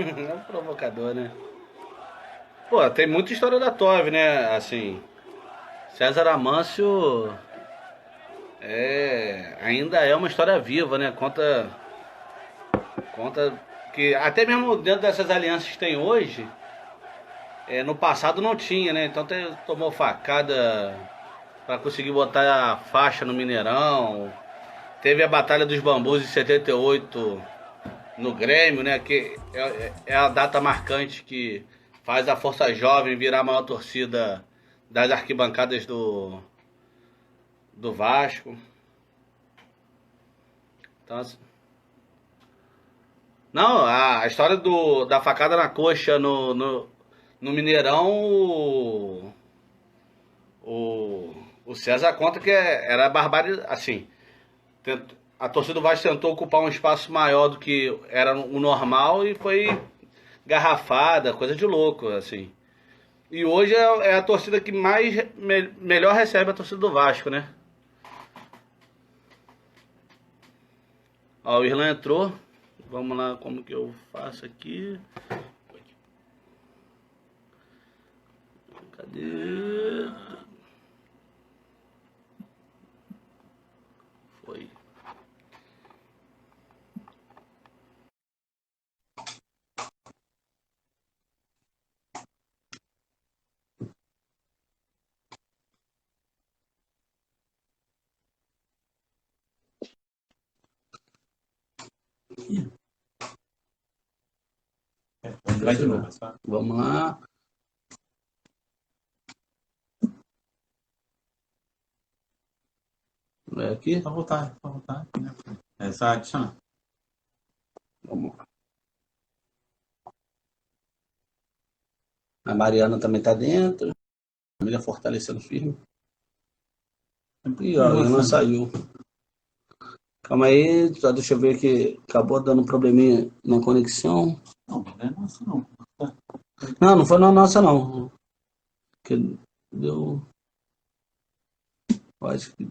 É um provocador, né? Pô, tem muita história da Tove, né? Assim, César Amâncio ainda é uma história viva, né? Conta que até mesmo dentro dessas alianças que tem hoje, no passado não tinha, né? Então tomou facada para conseguir botar a faixa no Mineirão. Teve a Batalha dos Bambus em 78 no Grêmio, né? Que é a data marcante que faz a Força Jovem virar a maior torcida das arquibancadas do Vasco. Então, assim, não, a história da facada na coxa no Mineirão, o César conta que era barbárie, assim, a torcida do Vasco tentou ocupar um espaço maior do que era o normal e foi garrafada, coisa de louco, assim. E hoje é a torcida que melhor recebe a torcida do Vasco, né? Ó, o Irlan entrou. Vamos lá, como que eu faço aqui? Cadê? Foi. Vai de novo. Vamos lá. É aqui? Só voltar. É só adicionar. Vamos lá. A Mariana também tá dentro. A família fortalecendo firme. E ó, o Irlan saiu. Calma aí, só deixa eu ver que acabou dando um probleminha na conexão. Não, não é nossa, não. Não, não foi na nossa, não. Que deu. Acho que.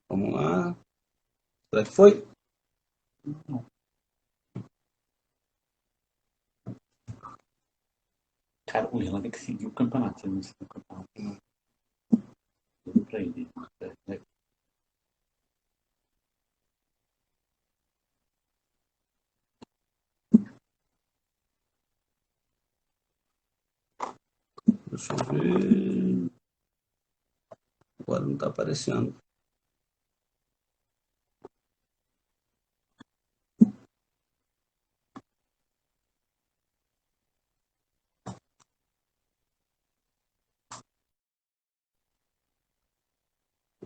Vamos lá. Será que foi? Não. Cara, o Irlanda tem que seguir o campeonato. Se ele não seguir o campeonato, não. Tudo pra ele. Deixa eu ver. Agora não tá aparecendo.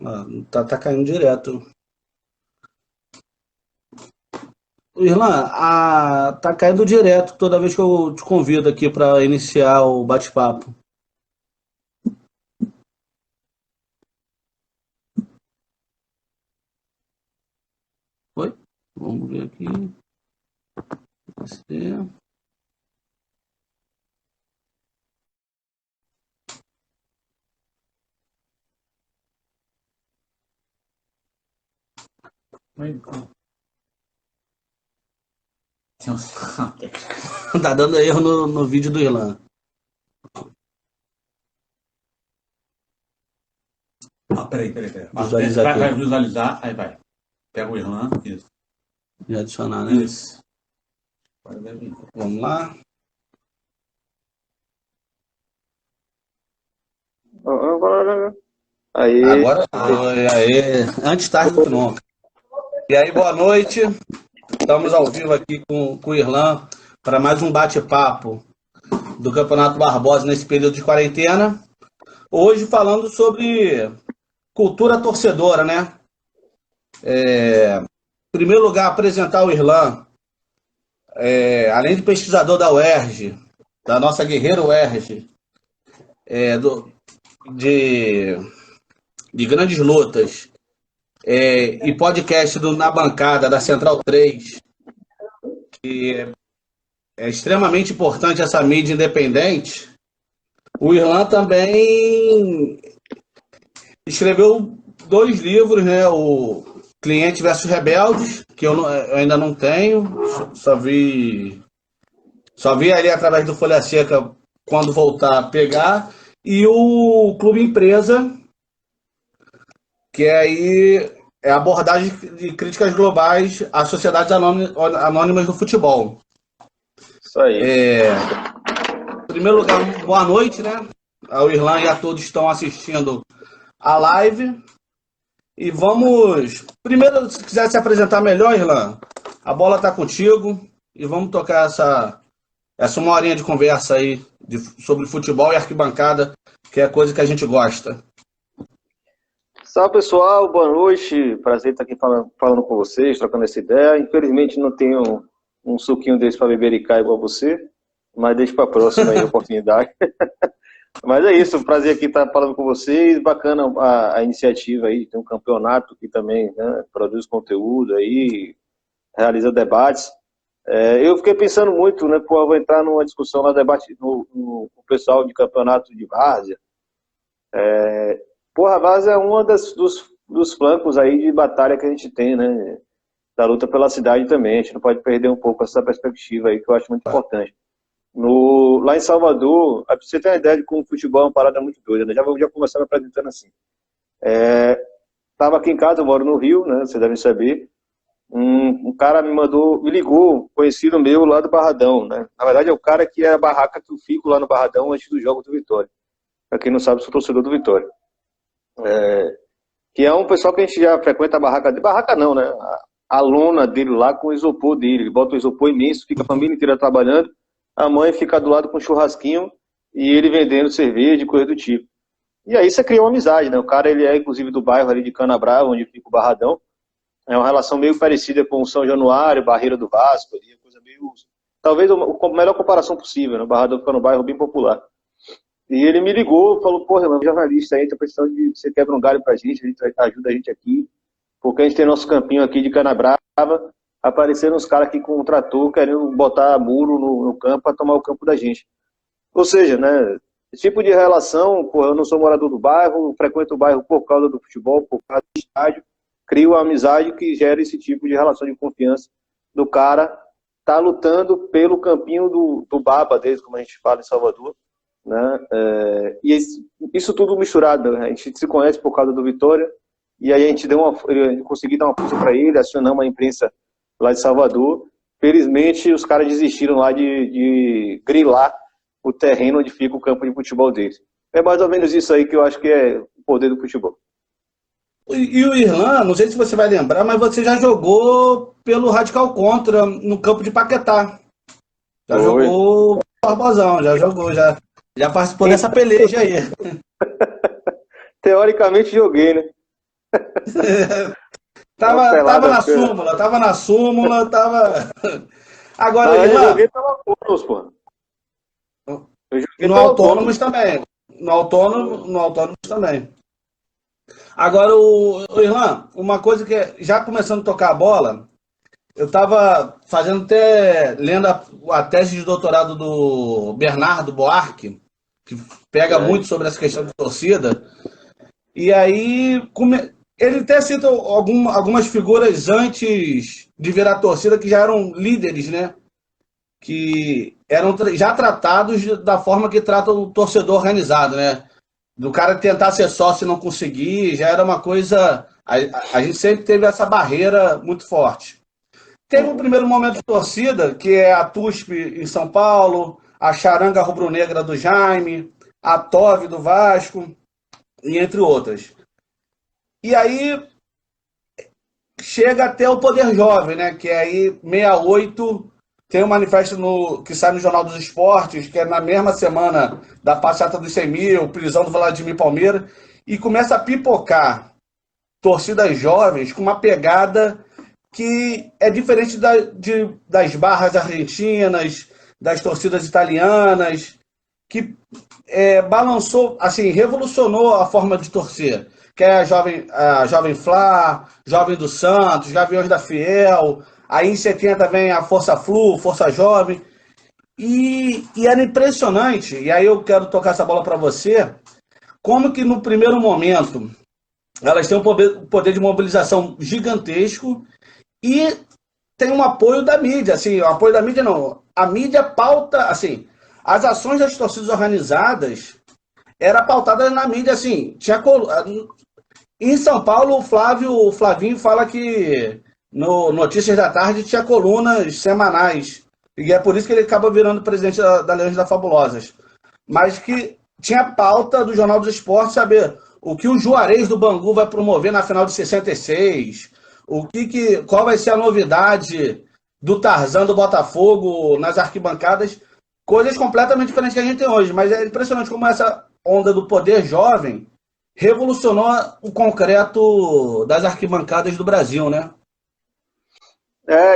Ah, tá caindo direto. Irlan, tá caindo direto toda vez que eu te convido aqui para iniciar o bate-papo. Oi? Vamos ver aqui. Você. Tá dando erro no vídeo do Irlan. Peraí. Visualizar aqui. Vai visualizar, aí vai. Pega o Irlan, isso. E adicionar, né? Isso. Vamos lá. Aí, Agora foi. Aí. Antes tarde do que nunca. E aí, boa noite. Estamos ao vivo aqui com o Irlan para mais um bate-papo do Campeonato Barbosa nesse período de quarentena. Hoje falando sobre cultura torcedora, né? Em primeiro lugar, apresentar o Irlan, além de pesquisador da UERJ, da nossa guerreira UERJ, de, de grandes lutas, e podcast Na Bancada, da Central 3, que é extremamente importante essa mídia independente. O Irlan também escreveu dois livros, né? O Cliente versus Rebeldes, que eu ainda não tenho, só vi ali através do Folha Seca quando voltar a pegar, e o Clube Empresa, que aí é abordagem de críticas globais às sociedades anônimas do futebol. Isso aí. Em primeiro lugar, boa noite, né? O Irlan e a todos estão assistindo a live. E vamos. Primeiro, se quiser se apresentar melhor, Irlan, a bola está contigo. E vamos tocar essa uma horinha de conversa aí sobre futebol e arquibancada, que é coisa que a gente gosta. Salve, pessoal, boa noite. Prazer estar aqui falando com vocês, trocando essa ideia. Infelizmente não tenho um suquinho desse para bebericar igual você, mas deixa para a próxima aí a oportunidade. Mas é isso, prazer aqui estar falando com vocês. Bacana a iniciativa aí, tem um campeonato que também, né, produz conteúdo aí, realiza debates. Eu fiquei pensando muito, né, pô, eu vou entrar numa discussão lá, debate com o pessoal de campeonato de várzea. Porra, a várzea é uma dos flancos aí de batalha que a gente tem, né, da luta pela cidade também. A gente não pode perder um pouco essa perspectiva aí, que eu acho muito importante. Lá em Salvador, pra você ter uma ideia de como o futebol é uma parada muito doida, né? Já começar me apresentando assim. Tava aqui em casa, eu moro no Rio, né? Vocês devem saber. Um cara me ligou, conhecido meu lá do Barradão, né? Na verdade é o cara que é a barraca que eu fico lá no Barradão antes do jogo do Vitória. Pra quem não sabe, sou torcedor do Vitória. Que é um pessoal que a gente já frequenta a barraca dele. Barraca não, né? A lona dele lá com o isopor dele. Ele bota um isopor imenso, fica a família inteira trabalhando. A mãe fica do lado com um churrasquinho e ele vendendo cerveja e coisa do tipo. E aí você cria uma amizade, né? O cara, ele é inclusive do bairro ali de Canabrava, onde fica o Barradão. É uma relação meio parecida com o São Januário, Barreira do Vasco, ali, coisa meio... Talvez a melhor comparação possível, né? O Barradão fica no bairro bem popular. E ele me ligou, falou, porra, irmão, jornalista aí, tá precisando de você quebra um galho pra gente ajuda a gente aqui, porque a gente tem nosso campinho aqui de Canabrava. Apareceram uns caras aqui com um trator querendo botar muro no campo para tomar o campo da gente. Ou seja, né, esse tipo de relação, pô, eu não sou morador do bairro, frequento o bairro por causa do futebol, por causa do estádio, crio uma amizade que gera esse tipo de relação de confiança do cara tá lutando pelo campinho do baba deles, como a gente fala em Salvador, né, e isso tudo misturado, né? A gente se conhece por causa do Vitória, e aí a gente consegui dar uma força para ele, acionamos a imprensa lá de Salvador. Felizmente, os caras desistiram lá de grilar o terreno onde fica o campo de futebol deles. É mais ou menos isso aí que eu acho que é o poder do futebol. E o Irlan, não sei se você vai lembrar, mas você já jogou pelo Radical Contra no campo de Paquetá. Já jogou Barbosão, já participou dessa peleja aí. Teoricamente joguei, né? Tava na súmula. Agora, eu joguei pelo Autônomos, pô. No Autônomos também. No Autônomos também. Agora, o Irlan, uma coisa que, já começando a tocar a bola, eu tava lendo a tese de doutorado do Bernardo Buarque, que pega muito sobre essa questão de torcida, e aí ele até cita algumas figuras antes de virar torcida que já eram líderes, né? Que eram já tratados da forma que trata o torcedor organizado, né? Do cara tentar ser sócio e não conseguir, já era uma coisa... A gente sempre teve essa barreira muito forte. Teve um primeiro momento de torcida, que é a TUSP em São Paulo, a Charanga Rubro-Negra do Jaime, a TOV do Vasco, e entre outras. E aí chega até o Poder Jovem, né? Que é aí 68, tem um manifesto que sai no Jornal dos Esportes, que é na mesma semana da passeata dos 100 mil, prisão do Vladimir Palmeira, e começa a pipocar torcidas jovens com uma pegada que é diferente das barras argentinas, das torcidas italianas, que balançou, assim, revolucionou a forma de torcer, que é a Jovem Flá, Jovem do Santos, Gaviões da Fiel, aí em 70 vem a Força Flu, Força Jovem, e era impressionante, e aí eu quero tocar essa bola para você, como que no primeiro momento elas têm um poder de mobilização gigantesco e tem um apoio da mídia, assim, o apoio da mídia não, a mídia pauta, assim, as ações das torcidas organizadas era pautada na mídia, assim, em São Paulo, o Flavinho fala que no Notícias da Tarde tinha colunas semanais, e é por isso que ele acaba virando presidente da Leões da Fabulosas, mas que tinha pauta do Jornal dos Esportes saber o que o Juarez do Bangu vai promover na final de 66, qual vai ser a novidade do Tarzan do Botafogo nas arquibancadas, coisas completamente diferentes que a gente tem hoje, mas é impressionante como essa onda do poder jovem revolucionou o concreto das arquibancadas do Brasil, né?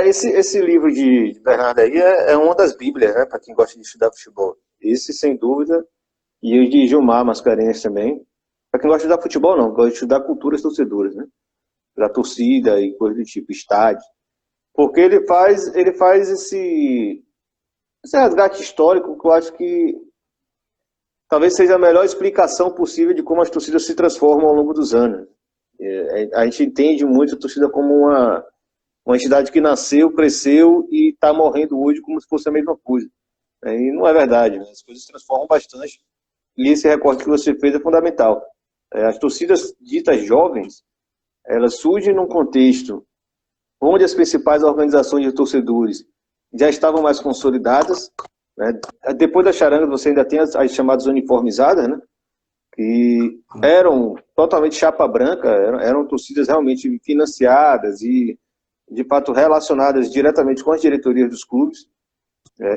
Esse livro de Bernardo aí é uma das bíblias, né, para quem gosta de estudar futebol. Esse, sem dúvida, e o de Gilmar Mascarenhas também. Para quem gosta de estudar futebol, não, gosta de estudar culturas torcedoras, né? Da torcida e coisa do tipo, estádio. Porque ele faz esse resgate histórico que eu acho que talvez seja a melhor explicação possível de como as torcidas se transformam ao longo dos anos. A gente entende muito a torcida como uma entidade que nasceu, cresceu e está morrendo hoje como se fosse a mesma coisa. E não é verdade, né? As coisas se transformam bastante e esse recorte que você fez é fundamental. As torcidas ditas jovens, elas surgem num contexto onde as principais organizações de torcedores já estavam mais consolidadas, né? Depois da charanga você ainda tem as chamadas uniformizadas, né? Que eram totalmente chapa branca, eram torcidas realmente financiadas e de fato relacionadas diretamente com as diretorias dos clubes,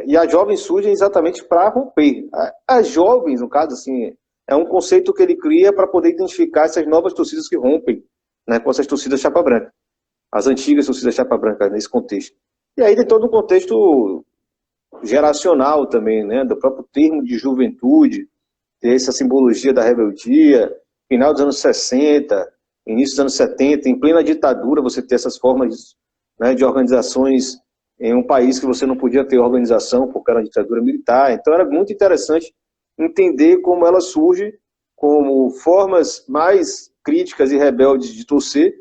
e as jovens surgem exatamente para romper. As jovens, no caso, assim, é um conceito que ele cria para poder identificar essas novas torcidas que rompem, né, com essas torcidas chapa branca, as antigas torcidas chapa branca, nesse contexto. E aí tem todo um contexto geracional também, né, do próprio termo de juventude, ter essa simbologia da rebeldia, final dos anos 60, início dos anos 70, em plena ditadura, você ter essas formas, né, de organizações em um país que você não podia ter organização porque era uma ditadura militar. Então era muito interessante entender como ela surge como formas mais críticas e rebeldes de torcer.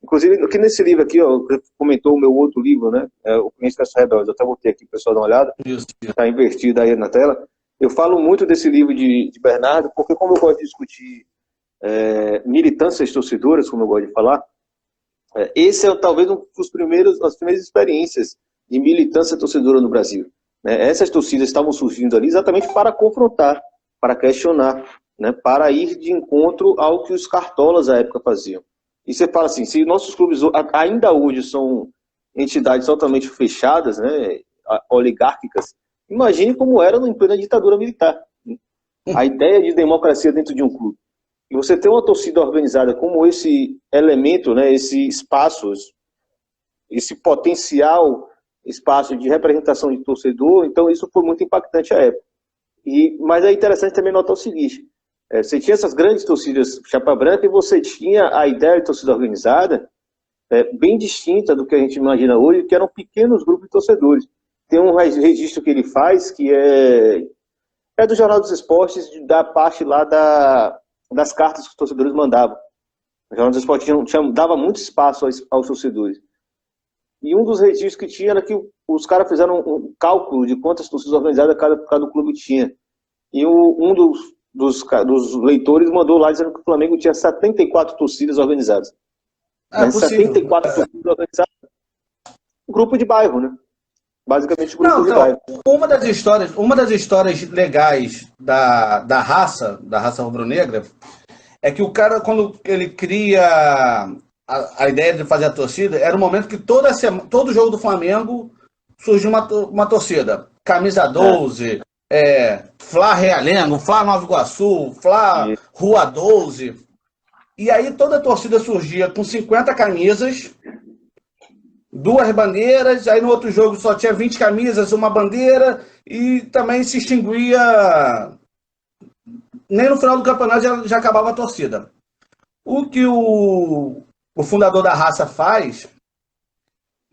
Inclusive, aqui nesse livro aqui, ó, comentou o meu outro livro, né, o Conhece Essa Rebelde, eu até botei aqui para o pessoal dar uma olhada, está invertido aí na tela. Eu falo muito desse livro de Bernardo, porque como eu gosto de discutir militâncias torcedoras, como eu gosto de falar, esse é talvez das primeiras experiências de militância torcedora no Brasil. Essas torcidas estavam surgindo ali exatamente para confrontar, para questionar, né, para ir de encontro ao que os cartolas à época faziam. E você fala assim, se nossos clubes ainda hoje são entidades totalmente fechadas, né, oligárquicas, imagine como era em plena ditadura militar. A ideia de democracia dentro de um clube. E você ter uma torcida organizada como esse elemento, né, esse espaço, esse potencial espaço de representação de torcedor, então isso foi muito impactante à época. Mas é interessante também notar o seguinte, você tinha essas grandes torcidas chapa branca e você tinha a ideia de torcida organizada bem distinta do que a gente imagina hoje, que eram pequenos grupos de torcedores. Tem um registro que ele faz que é do Jornal dos Esportes, da parte lá das cartas que os torcedores mandavam. O Jornal dos Esportes dava muito espaço aos torcedores. E um dos registros que tinha era que os caras fizeram um cálculo de quantas torcidas organizadas cada clube tinha. E um dos leitores mandou lá dizendo que o Flamengo tinha 74 torcidas organizadas. 74 torcidas organizadas. Um grupo de bairro, né? Basicamente um grupo de bairro. Uma das histórias legais da raça rubro-negra, é que o cara, quando ele cria a ideia de fazer a torcida, era o momento que todo jogo do Flamengo surgiu uma torcida. Camisa 12, Fla Realengo, Fla Nova Iguaçu, Fla Rua 12. E aí toda a torcida surgia com 50 camisas, 2 bandeiras, aí no outro jogo só tinha 20 camisas, uma bandeira, e também se extinguia. Nem no final do campeonato já acabava a torcida. O que o fundador da raça faz,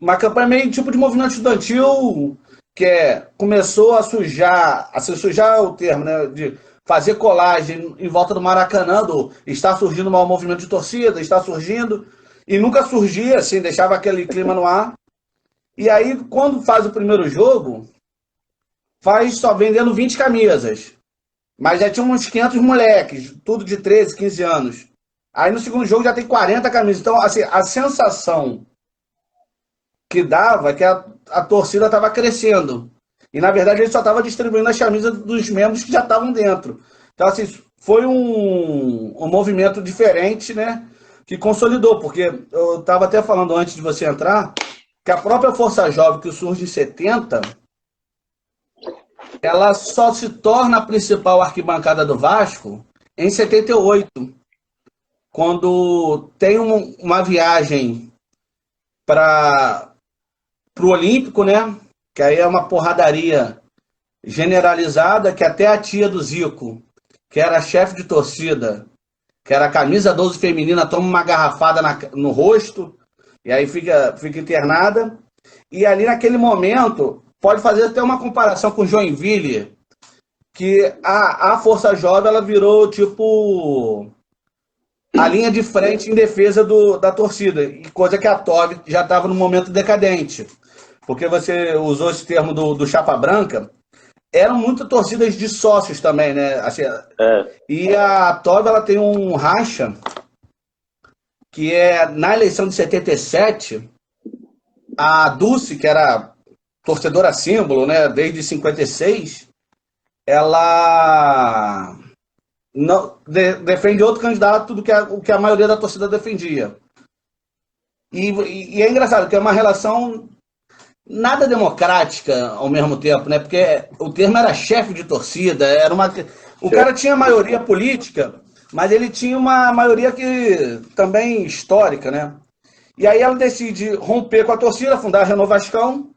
uma campanha meio tipo de movimento estudantil, que começou a sujar o termo, né, de fazer colagem em volta do Maracanã, está surgindo um movimento de torcida, está surgindo, e nunca surgia, assim, deixava aquele clima no ar. E aí, quando faz o primeiro jogo, faz só vendendo 20 camisas. Mas já tinha uns 500 moleques, tudo de 13, 15 anos. Aí no segundo jogo já tem 40 camisas. Então, assim, a sensação que dava é que a torcida estava crescendo. E, na verdade, ele só estava distribuindo as camisas dos membros que já estavam dentro. Então, assim, foi um movimento diferente, né? Que consolidou, porque eu estava até falando antes de você entrar, que a própria Força Jovem, que surge em 70, ela só se torna a principal arquibancada do Vasco em 78, quando tem uma viagem para o Olímpico, né? Que aí é uma porradaria generalizada, que até a tia do Zico, que era chefe de torcida, que era a camisa 12 feminina, toma uma garrafada no rosto, e aí fica internada. E ali naquele momento, pode fazer até uma comparação com Joinville, que a Força Jovem ela virou tipo a linha de frente em defesa da torcida, e coisa que a TOB já estava no momento decadente. Porque você usou esse termo do Chapa Branca, eram muitas torcidas de sócios também, né? Assim, e a TOB ela tem um racha, que é na eleição de 77, a Dulce, que era torcedora símbolo, né, desde 56, ela não, defende outro candidato do que a maioria da torcida defendia. E é engraçado, que é uma relação nada democrática ao mesmo tempo, né? Porque o termo era chefe de torcida, o cara tinha maioria política, mas ele tinha uma maioria que também histórica, né? E aí ela decide romper com a torcida, fundar a Renovascão,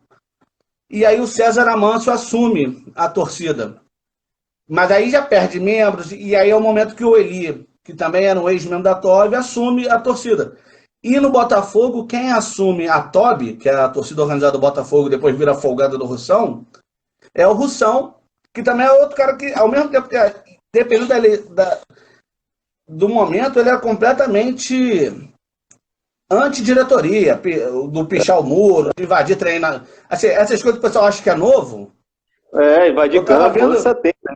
e aí o César Amâncio assume a torcida. Mas aí já perde membros, e aí é o momento que o Eli, que também era um ex-membro da TOB, assume a torcida. E no Botafogo, quem assume a TOB, que é a torcida organizada do Botafogo, depois vira folgada do Russão, é o Russão, que também é outro cara que, ao mesmo tempo que, dependendo do momento, ele é completamente antidiretoria, do pichar o muro, de invadir treino. Assim, essas coisas que o pessoal acha que é novo. Invadir campo, vendo, você tem, né?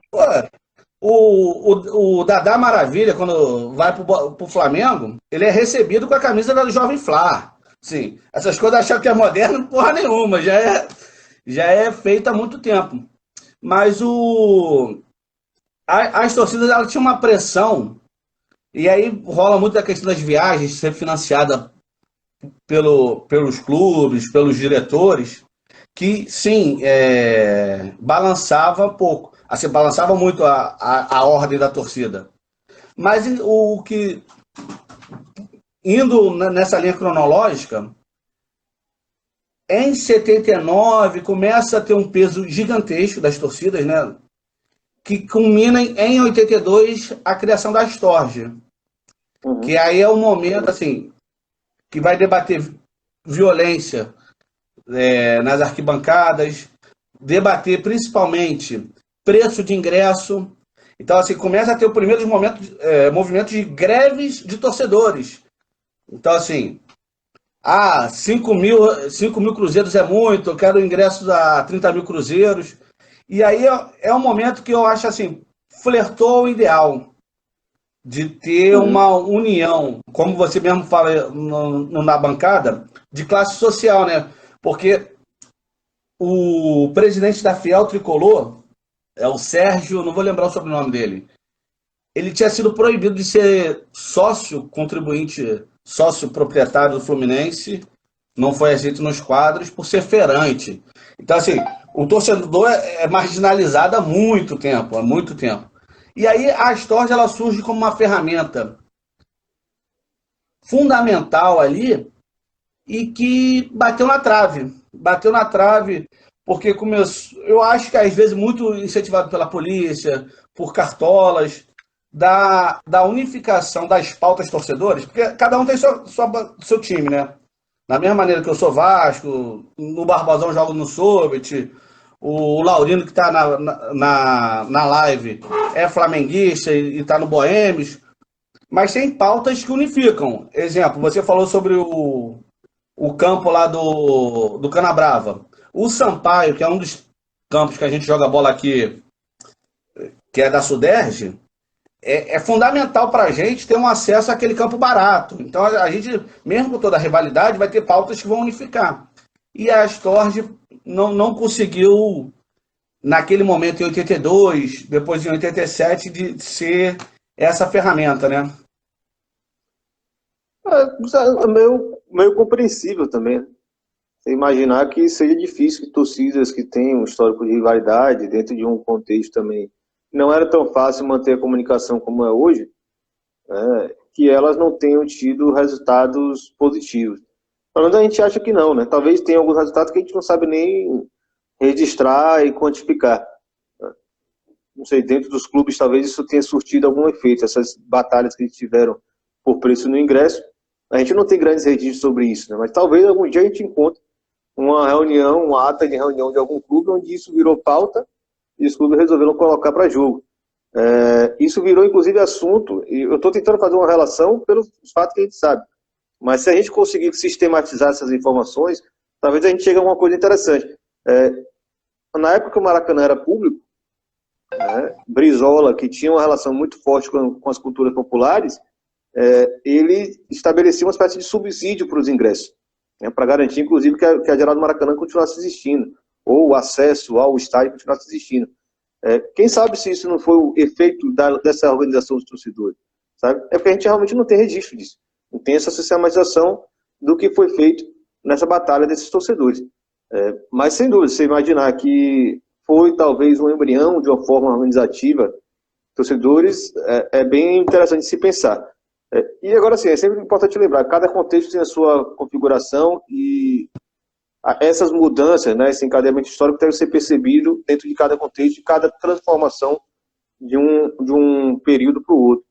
O Dadá Maravilha, quando vai pro Flamengo, ele é recebido com a camisa da Jovem Flá. Sim, essas coisas acham que é moderno, porra nenhuma, já é feita há muito tempo. Mas as torcidas elas tinham uma pressão, e aí rola muito a questão das viagens ser financiada pelos clubes, pelos diretores, que sim, balançava pouco. Assim, balançava muito a ordem da torcida. Mas indo nessa linha cronológica, em 79 começa a ter um peso gigantesco das torcidas, né? Que culmina em 82 a criação da Astorge. Que aí é um momento assim, que vai debater violência nas arquibancadas, debater principalmente preço de ingresso. Então, assim, começa a ter o primeiro movimento de greves de torcedores. Então, assim, 5 mil cruzeiros é muito, eu quero ingressos a 30 mil cruzeiros. E aí é um momento que eu acho, assim, flertou o ideal de ter uma união, como você mesmo fala na bancada, de classe social, né? Porque o presidente da Fiel Tricolor, é o Sérgio, não vou lembrar o sobrenome dele, ele tinha sido proibido de ser sócio contribuinte, sócio proprietário do Fluminense, não foi aceito nos quadros por ser feirante. Então, assim, o torcedor é marginalizado há muito tempo, E aí a Astorge ela surge como uma ferramenta fundamental ali e que bateu na trave, porque começou, eu acho que às vezes muito incentivado pela polícia, por cartolas, da unificação das pautas torcedores, porque cada um tem seu time, né? Da mesma maneira que eu sou Vasco, no Barbosão jogo no Soviet, o Laurino que está na live é flamenguista e está no Boêmios, mas tem pautas que unificam. Exemplo, você falou sobre o campo lá do Canabrava. O Sampaio, que é um dos campos que a gente joga bola aqui, que é da Suderge, é fundamental para a gente ter um acesso àquele campo barato. Então a gente, mesmo com toda a rivalidade, vai ter pautas que vão unificar. E a Astorge não conseguiu, naquele momento em 82, depois em 87, de ser essa ferramenta, né? Meio compreensível também, né? Você imaginar que seja difícil que torcidas que têm um histórico de rivalidade dentro de um contexto também não era tão fácil manter a comunicação como é hoje, que elas não tenham tido resultados positivos. Pelo menos a gente acha que não, né? Talvez tenha alguns resultados que a gente não sabe nem registrar e quantificar. Não sei, dentro dos clubes talvez isso tenha surtido algum efeito, essas batalhas que eles tiveram por preço no ingresso. A gente não tem grandes registros sobre isso, né? Mas talvez algum dia a gente encontre uma reunião, uma ata de reunião de algum clube onde isso virou pauta e os clubes resolveram colocar para jogo. Isso virou, inclusive, assunto, e eu estou tentando fazer uma relação pelos fatos que a gente sabe. Mas se a gente conseguir sistematizar essas informações, talvez a gente chegue a uma coisa interessante. Na época que o Maracanã era público, Brizola, que tinha uma relação muito forte com as culturas populares, ele estabelecia uma espécie de subsídio para os ingressos, para garantir, inclusive, que a geral do Maracanã continuasse existindo, ou o acesso ao estádio continuasse existindo. Quem sabe se isso não foi o efeito dessa organização dos torcedores, sabe? É porque a gente realmente não tem registro disso, não tem essa sistematização do que foi feito nessa batalha desses torcedores. Mas, sem dúvida, você imaginar que foi talvez um embrião de uma forma organizativa, torcedores, é bem interessante de se pensar. E agora sim, é sempre importante lembrar, cada contexto tem a sua configuração e essas mudanças, né, esse encadeamento histórico deve ser percebido dentro de cada contexto, de cada transformação de um período para o outro.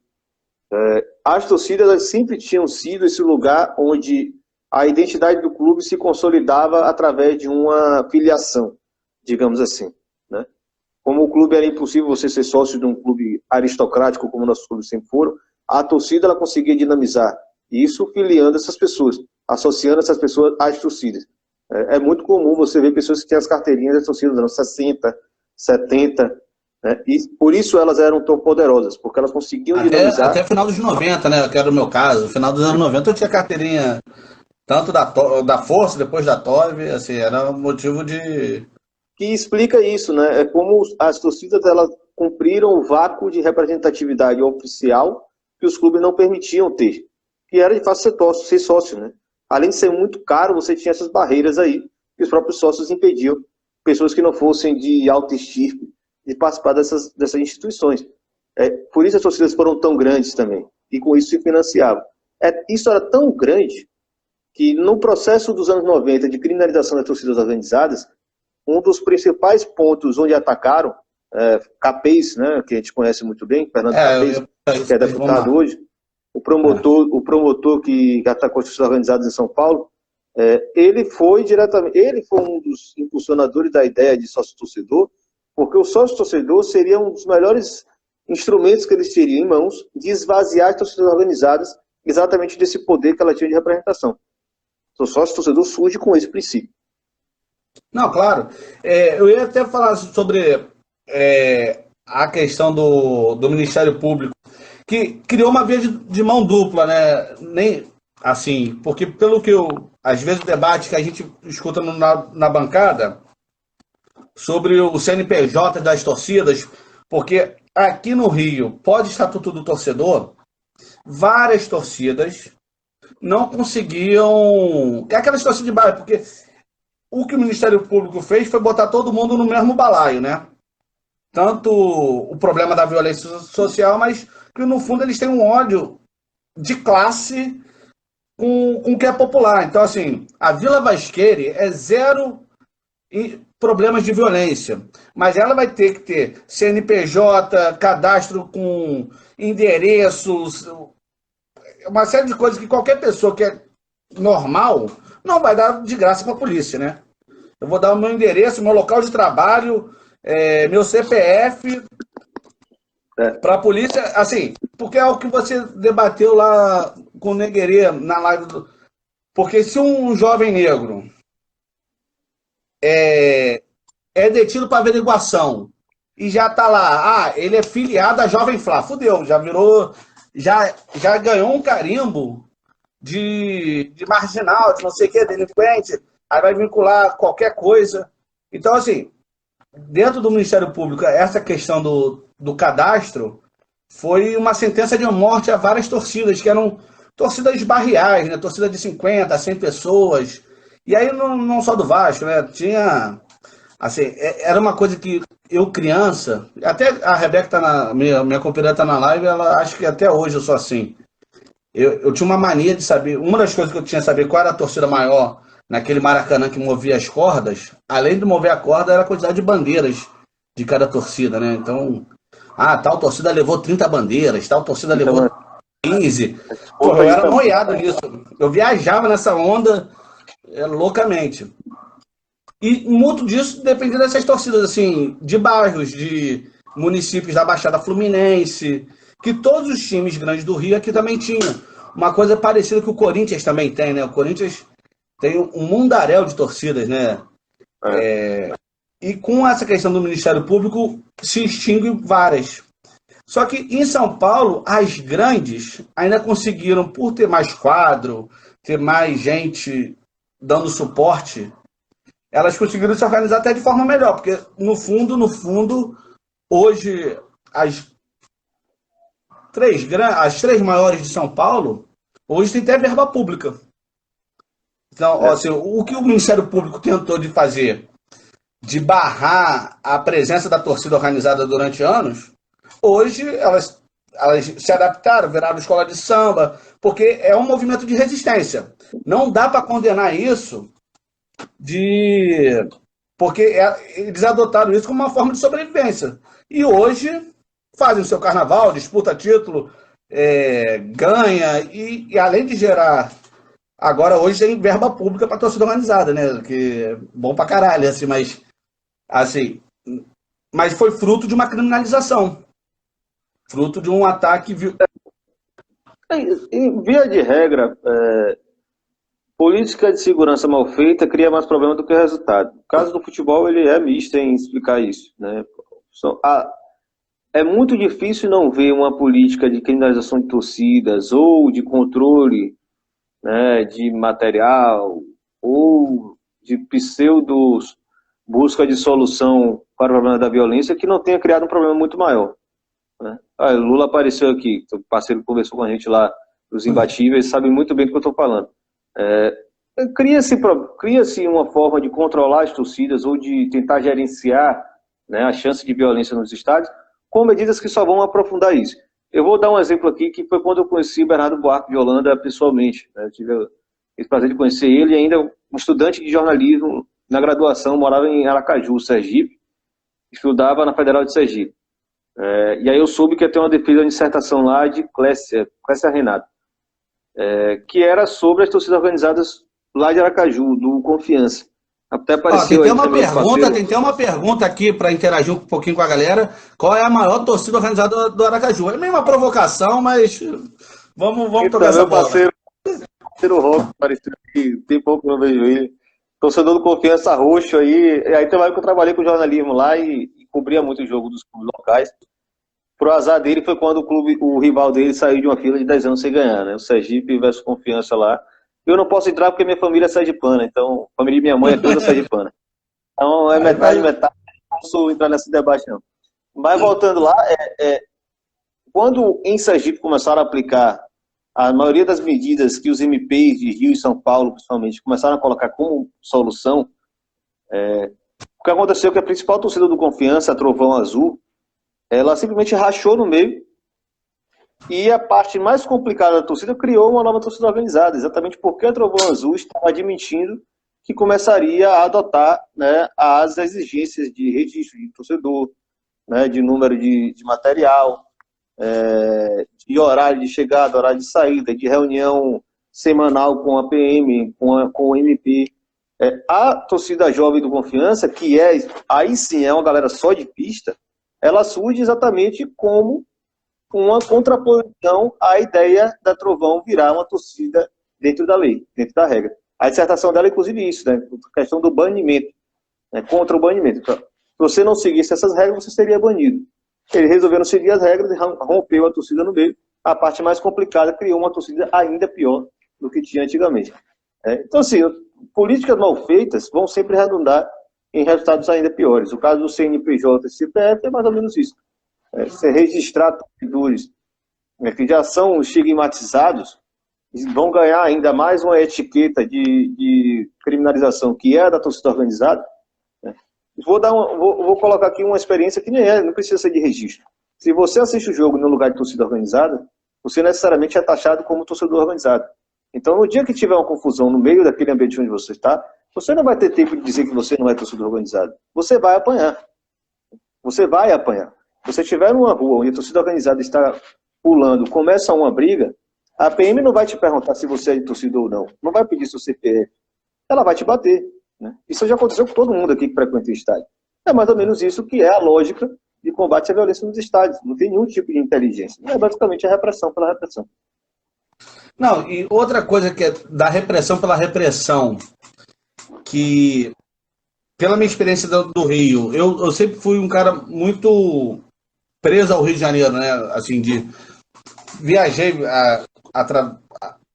As torcidas sempre tinham sido esse lugar onde a identidade do clube se consolidava através de uma filiação, digamos assim, né? Como o clube era impossível você ser sócio de um clube aristocrático, como nossos clubes sempre foram, a torcida ela conseguia dinamizar isso filiando essas pessoas, associando essas pessoas às torcidas. É muito comum você ver pessoas que têm as carteirinhas das torcidas dos anos 60, 70, né? E por isso elas eram tão poderosas, porque elas conseguiam dinamizar. Até final dos 90, né? Que era o meu caso. No final dos anos 90 eu tinha carteirinha tanto da Força, depois da TOV, assim, era um motivo de... Que explica isso, né? É como as torcidas elas cumpriram o vácuo de representatividade oficial que os clubes não permitiam ter, que era de fato ser sócio, né? Além de ser muito caro, você tinha essas barreiras aí, que os próprios sócios impediam pessoas que não fossem de alta estirpe de participar dessas instituições. Por isso as torcidas foram tão grandes também, e com isso se financiavam. Isso era tão grande que no processo dos anos 90 de criminalização das torcidas organizadas, um dos principais pontos onde atacaram, Capês, né, que a gente conhece muito bem, Fernando Capês, que é deputado hoje, o promotor que atacou as torcidas organizadas em São Paulo, ele foi um dos impulsionadores da ideia de sócio-torcedor, porque o sócio-torcedor seria um dos melhores instrumentos que eles teriam em mãos de esvaziar as torcidas organizadas exatamente desse poder que ela tinha de representação. O sócio-torcedor surge com esse princípio. Não, claro. Eu ia até falar sobre a questão do Ministério Público, que criou uma via de mão dupla, né? Nem assim, porque pelo que às vezes o debate que a gente escuta na bancada sobre o CNPJ das torcidas, porque aqui no Rio, pós-estatuto do torcedor, várias torcidas não conseguiam... É aquela situação de bairro, porque o que o Ministério Público fez foi botar todo mundo no mesmo balaio, né? Tanto o problema da violência social, mas que no fundo eles têm um ódio de classe com o que é popular. Então, assim, a Vila Vasqueire é zero problemas de violência, mas ela vai ter que ter CNPJ, cadastro com endereços, uma série de coisas que qualquer pessoa que é normal não vai dar de graça para a polícia, né? Eu vou dar o meu endereço, meu local de trabalho, meu CPF, Para a polícia, assim, porque é o que você debateu lá com o Neguerê na live Porque se um jovem negro é detido para averiguação e já tá lá, ele é filiado à Jovem Flá, fudeu, já virou, já ganhou um carimbo de marginal, de não sei o que, delinquente, aí vai vincular qualquer coisa. Então, assim, dentro do Ministério Público, essa questão do cadastro foi uma sentença de morte a várias torcidas, que eram torcidas barriais, né? Torcida de 50, 100 pessoas. E aí, não só do Vasco, né? Tinha. Assim, era uma coisa que eu, criança, até a Rebeca tá minha companheira tá na live, ela acha que até hoje eu sou assim. Eu tinha uma mania de saber, uma das coisas que eu tinha que saber qual era a torcida maior naquele Maracanã que movia as cordas, além de mover a corda, era a quantidade de bandeiras de cada torcida, né? Então, tal torcida levou 30 bandeiras, tal torcida levou 15. Porra, eu era noiado nisso. Eu viajava nessa onda loucamente. E muito disso dependia dessas torcidas, assim, de bairros, de municípios da Baixada Fluminense, que todos os times grandes do Rio aqui também tinham. Uma coisa parecida que o Corinthians também tem, né? O Corinthians tem um mundaréu de torcidas, né? E com essa questão do Ministério Público, se extingue várias. Só que em São Paulo, as grandes ainda conseguiram, por ter mais quadro, ter mais gente dando suporte, elas conseguiram se organizar até de forma melhor, porque no fundo, hoje as três maiores de São Paulo, hoje tem até verba pública. Então, assim, o que o Ministério Público tentou de fazer, de barrar a presença da torcida organizada durante anos, hoje elas se adaptaram, viraram escola de samba, porque é um movimento de resistência. Não dá para condenar isso porque eles adotaram isso como uma forma de sobrevivência. E hoje fazem o seu carnaval, disputa título, ganha, e além de gerar. Agora, hoje tem verba pública para torcida organizada, né? Que é bom pra caralho, mas foi fruto de uma criminalização. Fruto de um ataque. Em via de regra, política de segurança mal feita cria mais problema do que resultado. O caso do futebol, ele é misto em explicar isso, né? É muito difícil não ver uma política de criminalização de torcidas ou de controle, né, de material ou de pseudos busca de solução para o problema da violência que não tenha criado um problema muito maior, né? Lula apareceu aqui, o parceiro conversou com a gente lá, os imbatíveis, sabe muito bem do que eu estou falando. Cria-se uma forma de controlar as torcidas ou de tentar gerenciar, né, a chance de violência nos estádios com medidas que só vão aprofundar isso. Eu vou dar um exemplo aqui, que foi quando eu conheci Bernardo Buarque de Holanda pessoalmente, né? Eu tive o prazer de conhecer ele, ainda um estudante de jornalismo na graduação, morava em Aracaju, Sergipe, estudava na Federal de Sergipe. E aí eu soube que ia ter uma defesa de dissertação lá de Clécia Renato, que era sobre as torcidas organizadas lá de Aracaju, do Confiança. Até apareceu tem uma pergunta aqui para interagir um pouquinho com a galera. Qual é a maior torcida organizada do Aracaju? É meio uma provocação, mas vamos tocar essa bola. Parceiro Rock, apareceu aqui, tem pouco que eu não vejo ele. Torcedor do Confiança roxo aí. Aí tem uma época que eu trabalhei com jornalismo lá e cobria muito o jogo dos clubes locais. Pro azar dele foi quando o rival dele saiu de uma fila de 10 anos sem ganhar, né? O Sergipe versus Confiança lá. Eu não posso entrar porque minha família é sergipana, então a família de minha mãe é toda sergipana. Então é metade, não posso entrar nesse debate não. Mas voltando lá, quando em Sergipe começaram a aplicar a maioria das medidas que os MPs de Rio e São Paulo, principalmente, começaram a colocar como solução, o que aconteceu é que a principal torcida do Confiança, a Trovão Azul, ela simplesmente rachou no meio. E a parte mais complicada da torcida criou uma nova torcida organizada, exatamente porque a Trovão Azul estava admitindo que começaria a adotar, né, as exigências de registro de torcedor, né, de número de material, de horário de chegada, horário de saída, de reunião semanal com a PM, com o MP. A torcida jovem do Confiança, que aí sim é uma galera só de pista, ela surge exatamente como uma contraposição à ideia da Trovão virar uma torcida dentro da lei, dentro da regra. A dissertação dela, inclusive, isso, né? A questão do banimento, né? Contra o banimento. Então, se você não seguisse essas regras, você seria banido. Ele resolveu não seguir as regras e rompeu a torcida no meio. A parte mais complicada, criou uma torcida ainda pior do que tinha antigamente. Então, assim, políticas mal feitas vão sempre redundar em resultados ainda piores. O caso do CNPJ e CPF é mais ou menos isso. Você registrar torcedores que já são estigmatizados, vão ganhar ainda mais uma etiqueta de criminalização que é a da torcida organizada. Vou colocar aqui uma experiência que não precisa ser de registro. Se você assiste o jogo no lugar de torcida organizada, você necessariamente é taxado como torcedor organizado. Então, no dia que tiver uma confusão no meio daquele ambiente onde você está, você não vai ter tempo de dizer que você não é torcedor organizado. Você vai apanhar. Você vai apanhar. Se você estiver numa rua onde a torcida organizada está pulando, começa uma briga, a PM não vai te perguntar se você é de torcida ou não. Não vai pedir seu CPF. Ela vai te bater. Né? Isso já aconteceu com todo mundo aqui que frequenta o estádio. É mais ou menos isso que é a lógica de combate à violência nos estádios. Não tem nenhum tipo de inteligência. É basicamente a repressão pela repressão. Não, e outra coisa que é da repressão pela repressão, que, pela minha experiência do Rio, eu sempre fui um cara muito preso ao Rio de Janeiro, né? Assim, viajei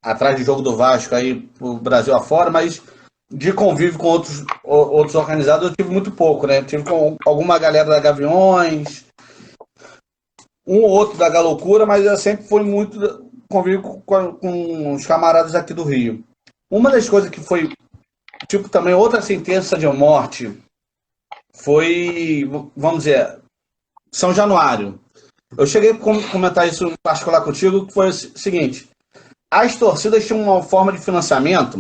atrás do jogo do Vasco aí pro Brasil afora, mas de convívio com outros organizados eu tive muito pouco, né? Tive com alguma galera da Gaviões, um ou outro da Galocura, mas eu sempre fui muito convívio com os camaradas aqui do Rio. Uma das coisas que foi, tipo, também outra sentença de morte foi, vamos dizer, São Januário. Eu cheguei a comentar isso em particular contigo, que foi o seguinte: as torcidas tinham uma forma de financiamento,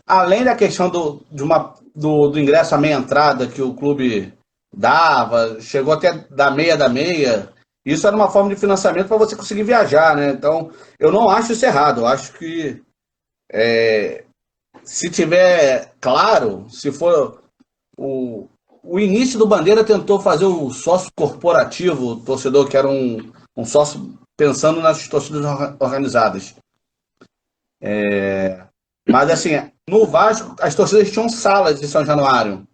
além da questão do ingresso à meia entrada que o clube dava, chegou até da meia, isso era uma forma de financiamento para você conseguir viajar, né? Então, eu não acho isso errado, eu acho que se tiver claro, se for o início do Bandeira tentou fazer o sócio corporativo, o torcedor que era um sócio pensando nas torcidas organizadas. Mas assim, no Vasco, as torcidas tinham salas em São Januário.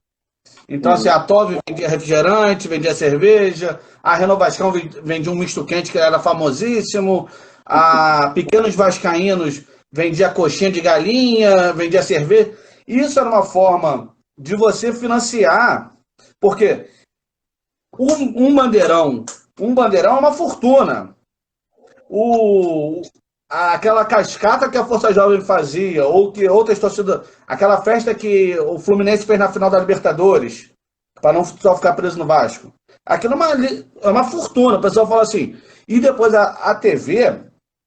Então, assim, a Tove vendia refrigerante, vendia cerveja, a Renovação vendia um misto quente que era famosíssimo, a Pequenos Vascaínos vendia coxinha de galinha, vendia cerveja. Isso era uma forma de você financiar, porque um bandeirão é uma fortuna. Aquela cascata que a Força Jovem fazia, ou que outras torcidas, aquela festa que o Fluminense fez na final da Libertadores, para não só ficar preso no Vasco. Aquilo é uma fortuna. O pessoal fala assim, e depois a TV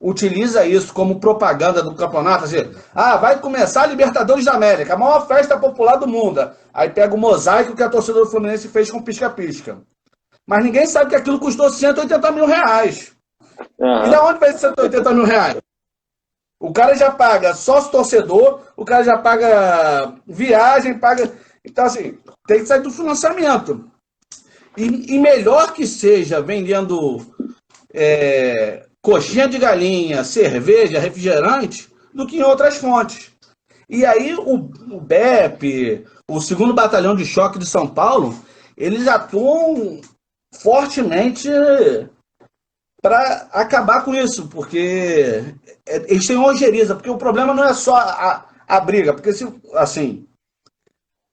utiliza isso como propaganda do campeonato, assim, vai começar a Libertadores da América, a maior festa popular do mundo. Aí pega o mosaico que a torcida do Fluminense fez com pisca-pisca. Mas ninguém sabe que aquilo custou 180 mil reais. E de onde vai esses 180 mil reais? O cara já paga sócio torcedor, o cara já paga viagem, paga. Então, assim, tem que sair do financiamento. E melhor que seja vendendo coxinha de galinha, cerveja, refrigerante, do que em outras fontes. E aí o BEP, o 2º Batalhão de Choque de São Paulo, eles atuam fortemente para acabar com isso, porque eles têm ojeriza, porque o problema não é só a briga, porque assim,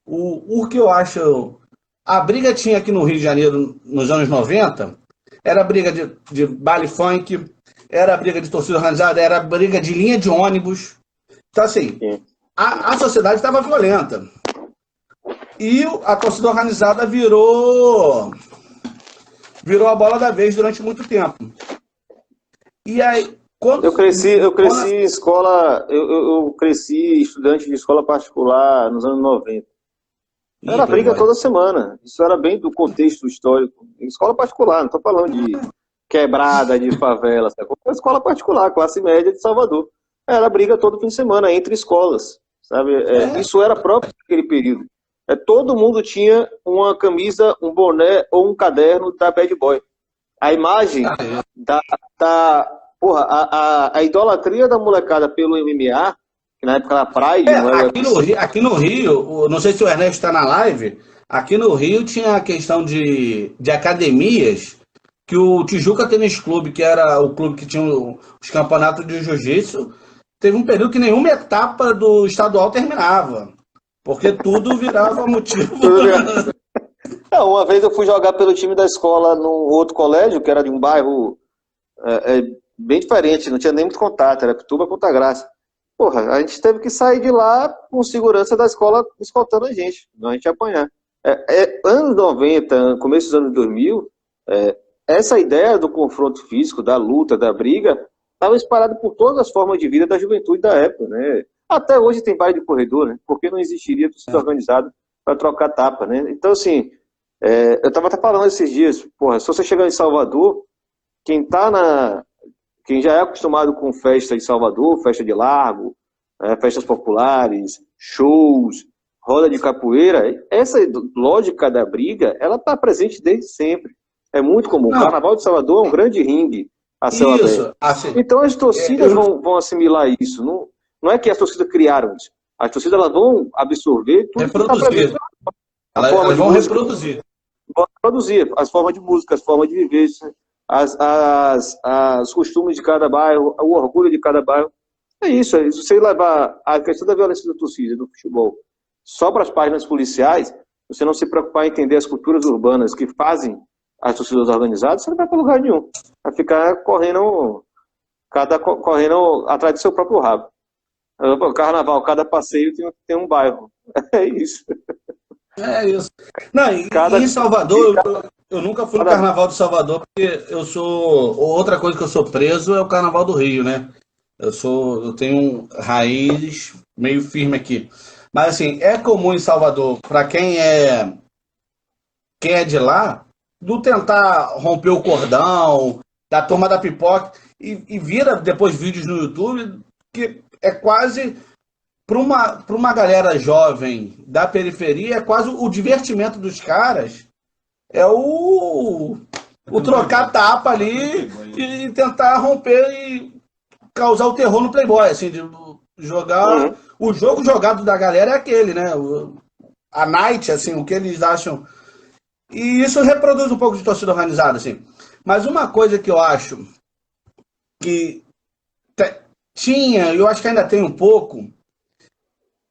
o que eu acho, a briga tinha aqui no Rio de Janeiro nos anos 90, era briga de baile funk, era briga de torcida organizada, era briga de linha de ônibus. Então assim, a sociedade estava violenta. E a torcida organizada virou a bola da vez durante muito tempo. E aí, eu cresci em escola, eu cresci estudante de escola particular nos anos 90. Era briga toda semana. Isso era bem do contexto histórico. Escola particular, não estou falando de quebrada, de favela. Escola particular, classe média de Salvador. Era briga todo fim de semana entre escolas. Sabe? Isso era próprio daquele período. todo mundo tinha uma camisa, um boné ou um caderno da Bad Boy. A imagem porra, a idolatria da molecada pelo MMA, que na época era Pride, não era aqui no Rio, não sei se o Ernesto está na live, aqui no Rio tinha a questão de academias, que o Tijuca Tênis Clube, que era o clube que tinha os campeonatos de jiu-jitsu, teve um período que nenhuma etapa do estadual terminava, porque tudo virava motivo. Não, uma vez eu fui jogar pelo time da escola num outro colégio, que era de um bairro bem diferente, não tinha nem muito contato, era Pituba, Ponta Graça. Porra, a gente teve que sair de lá com segurança da escola escoltando a gente, não a gente ia apanhar. Anos 90, começo dos anos 2000, essa ideia do confronto físico, da luta, da briga, estava espalhada por todas as formas de vida da juventude da época, né? Até hoje tem baile de corredor, né? Porque não existiria torcida organizada para trocar tapa, né? Então, assim, eu estava até falando esses dias, porra, se você chegar em Salvador, quem já é acostumado com festa em Salvador, festa de largo, festas populares, shows, roda de capoeira, essa lógica da briga, ela está presente desde sempre. É muito comum. O Carnaval de Salvador é um grande ringue a céu aberto. Assim, então as torcidas vão assimilar isso. Não é que as torcidas criaram isso. As torcidas elas vão absorver tudo reproduzir. Elas vão reproduzir. Vão reproduzir as formas de música, as formas de viver, os costumes de cada bairro, o orgulho de cada bairro. É isso. Você levar a questão da violência da torcida, do futebol, só para as páginas policiais, você não se preocupar em entender as culturas urbanas que fazem as torcidas organizadas, você não vai para lugar nenhum. Vai ficar correndo atrás do seu próprio rabo. Carnaval, cada passeio tem um bairro. É isso. É isso. Não, em Salvador, eu nunca fui no Carnaval de Salvador, porque outra coisa que eu sou preso é o Carnaval do Rio, né? Eu tenho raiz meio firme aqui. Mas assim, é comum em Salvador, para quem é de lá, do tentar romper o cordão, da turma da pipoca, e vira depois vídeos no YouTube, que é quase, para uma galera jovem da periferia, é quase o divertimento dos caras, é o trocar tapa ali e tentar romper e causar o terror no Playboy, assim, de jogar... O jogo jogado da galera é aquele, né? A night, assim, o que eles acham... E isso reproduz um pouco de torcida organizada, assim. Mas uma coisa que eu acho que tinha, e eu acho que ainda tem um pouco,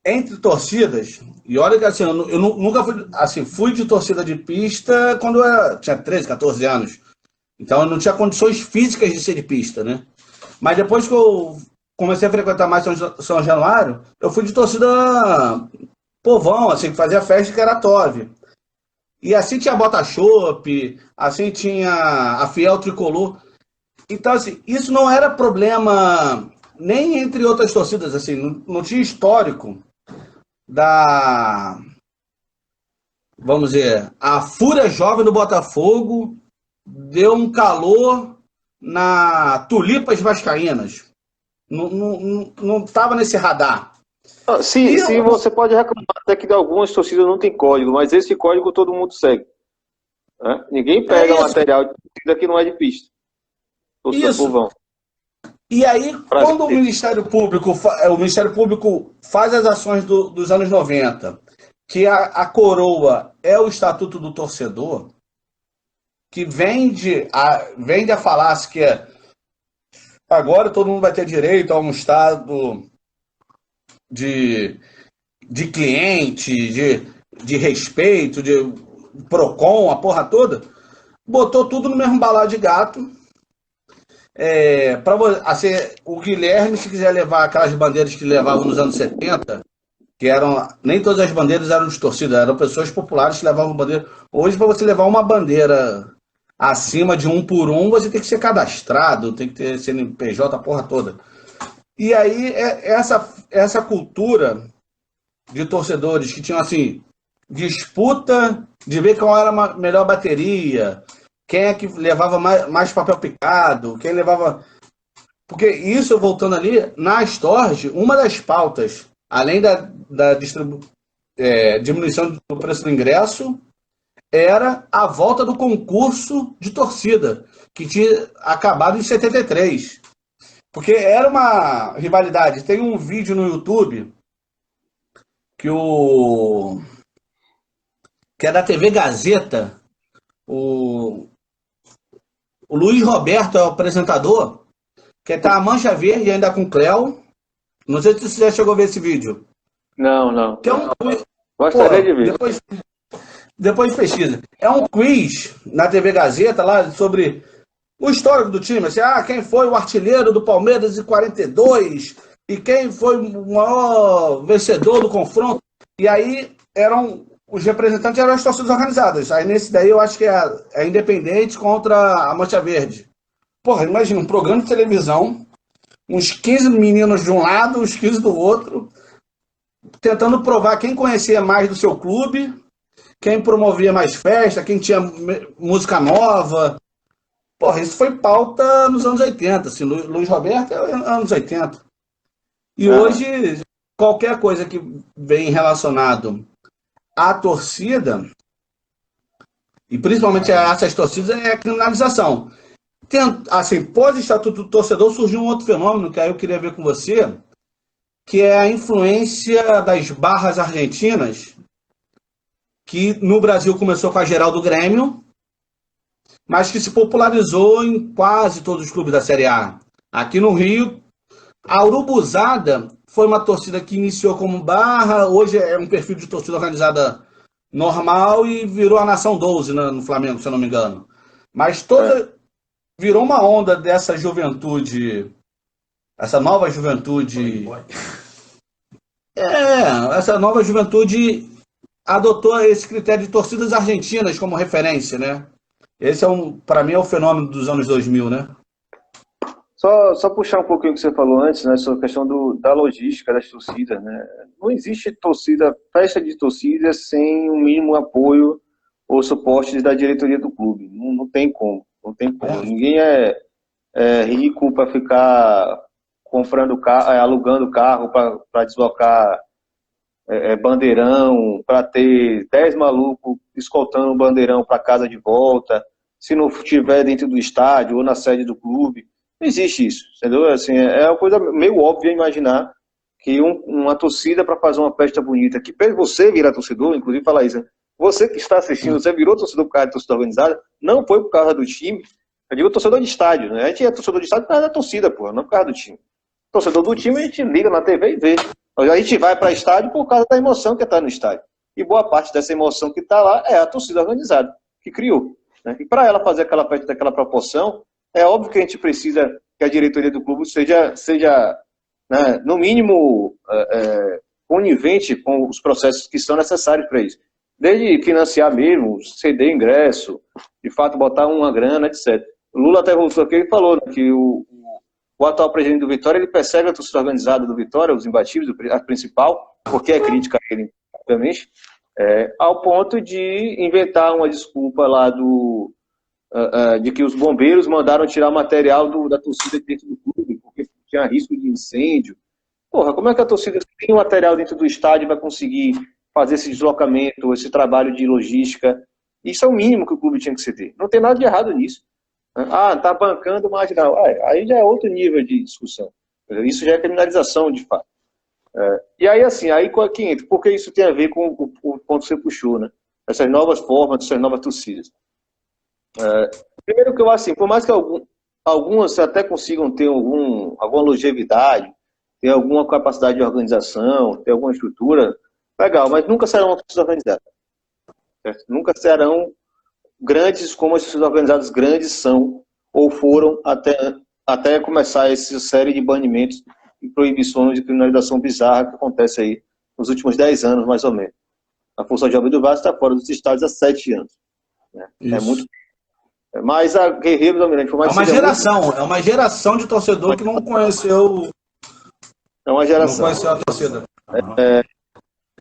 entre torcidas, e olha que assim, eu nunca fui, assim, fui de torcida de pista quando eu tinha 13, 14 anos. Então eu não tinha condições físicas de ser de pista, né? Mas depois que eu comecei a frequentar mais São Januário, eu fui de torcida povão, assim, que fazia festa que era Tove. E assim tinha Bota Chopp, assim tinha a Fiel Tricolor. Então, assim, isso não era problema nem entre outras torcidas, assim, não tinha histórico vamos dizer, a Fúria Jovem do Botafogo deu um calor na Tulipas Vascaínas. Não estava nesse radar. Sim, você pode reclamar até que algumas torcidas não tem código, mas esse código todo mundo segue. Né? Ninguém pega material de torcida que não é de pista. Torcida povão. E aí, quando o Ministério Público faz as ações dos anos 90, que a coroa é o Estatuto do Torcedor, que vende a falácia que agora todo mundo vai ter direito a um Estado de cliente, de respeito, de PROCON, a porra toda, botou tudo no mesmo balaio de gato. Assim, o Guilherme, se quiser levar aquelas bandeiras que levavam nos anos 70, que nem todas as bandeiras eram de torcida, eram pessoas populares que levavam bandeira. Hoje, para você levar uma bandeira acima de 1 por 1, você tem que ser cadastrado, tem que ter CNPJ, a porra toda. E aí, essa cultura de torcedores que tinham, assim, disputa de ver qual era a melhor bateria, quem é que levava mais papel picado, quem levava... Porque isso, voltando ali, na Astorg, uma das pautas, além da diminuição do preço do ingresso, era a volta do concurso de torcida, que tinha acabado em 73. Porque era uma rivalidade. Tem um vídeo no YouTube que é da TV Gazeta. O Luiz Roberto é o apresentador, que tá a Mancha Verde ainda com o Cléo. Não sei se você já chegou a ver esse vídeo. Não. Que é um quiz. Gostaria de ver. Depois pesquisa. É um quiz na TV Gazeta lá sobre o histórico do time. Assim, quem foi o artilheiro do Palmeiras em 42 e quem foi o maior vencedor do confronto. E aí os representantes eram as torcidas organizadas. Aí nesse daí eu acho que é Independente contra a Mancha Verde. Porra, imagina, um programa de televisão, uns 15 meninos de um lado, uns 15 do outro, tentando provar quem conhecia mais do seu clube, quem promovia mais festa, quem tinha música nova. Porra, isso foi pauta nos anos 80, assim, Luiz Roberto é anos 80. E hoje, qualquer coisa que vem relacionado à torcida, e principalmente a essas torcidas, é a criminalização. Assim, pós-estatuto do torcedor, surgiu um outro fenômeno que aí eu queria ver com você, que é a influência das barras argentinas, que no Brasil começou com a geral do Grêmio, mas que se popularizou em quase todos os clubes da Série A. Aqui no Rio, a Urubuzada foi uma torcida que iniciou como barra, hoje é um perfil de torcida organizada normal e virou a Nação 12 no Flamengo, se eu não me engano. Mas virou uma onda dessa juventude, essa nova juventude... essa nova juventude adotou esse critério de torcidas argentinas como referência, né? Esse para mim, é o fenômeno dos anos 2000, né? Só puxar um pouquinho o que você falou antes, né, sobre a questão da logística das torcidas, né? Não existe festa de torcida sem um mínimo apoio ou suporte da diretoria do clube. Não tem como. Ninguém é rico para ficar comprando carro, alugando carro para deslocar bandeirão, para ter 10 malucos escoltando o bandeirão para casa de volta, se não estiver dentro do estádio ou na sede do clube. Não existe isso, entendeu? Assim, é uma coisa meio óbvia imaginar que uma torcida para fazer uma festa bonita, que você virar torcedor, inclusive fala isso, né? Você que está assistindo, você virou torcedor por causa de torcida organizada, não foi por causa do time. Eu digo torcedor de estádio, né? A gente é torcedor de estádio por causa da torcida, pô, não por causa do time. Torcedor do time a gente liga na TV e vê. A gente vai para estádio por causa da emoção que está no estádio. E boa parte dessa emoção que está lá é a torcida organizada, que criou, né? E para ela fazer aquela festa daquela proporção, é óbvio que a gente precisa que a diretoria do clube seja né, no mínimo, conivente com os processos que são necessários para isso. Desde financiar mesmo, ceder ingresso, de fato botar uma grana, etc. O Lula até voltou aqui e falou, né, que o atual presidente do Vitória, ele persegue a torcida organizada do Vitória, os imbatíveis, a principal, porque é crítica a ele, obviamente, ao ponto de inventar uma desculpa lá de que os bombeiros mandaram tirar o material da torcida dentro do clube, porque tinha risco de incêndio. Porra, como é que a torcida que tem o material dentro do estádio vai conseguir fazer esse deslocamento, esse trabalho de logística? Isso é o mínimo que o clube tinha que ceder. Não tem nada de errado nisso. Tá bancando marginal. Aí já é outro nível de discussão. Isso já é criminalização, de fato. E aí, assim, que entra? Porque isso tem a ver com o ponto que você puxou, né? Essas novas formas, essas novas torcidas. Primeiro que eu acho assim, por mais que algumas até consigam ter alguma longevidade, ter alguma capacidade de organização, ter alguma estrutura, legal, mas nunca serão uma torcida organizada. Certo? Nunca serão grandes como as torcidas organizadas grandes são ou foram até começar essa série de banimentos e proibições de criminalização bizarra que acontece aí nos últimos 10 anos, mais ou menos. A Força Jovem do Vasco está fora dos estádios há 7 anos. Né? É muito. Mas a Guerreiros Almirante, por mais que é uma geração de torcedor que não conheceu. É uma geração. Não conheceu a torcida.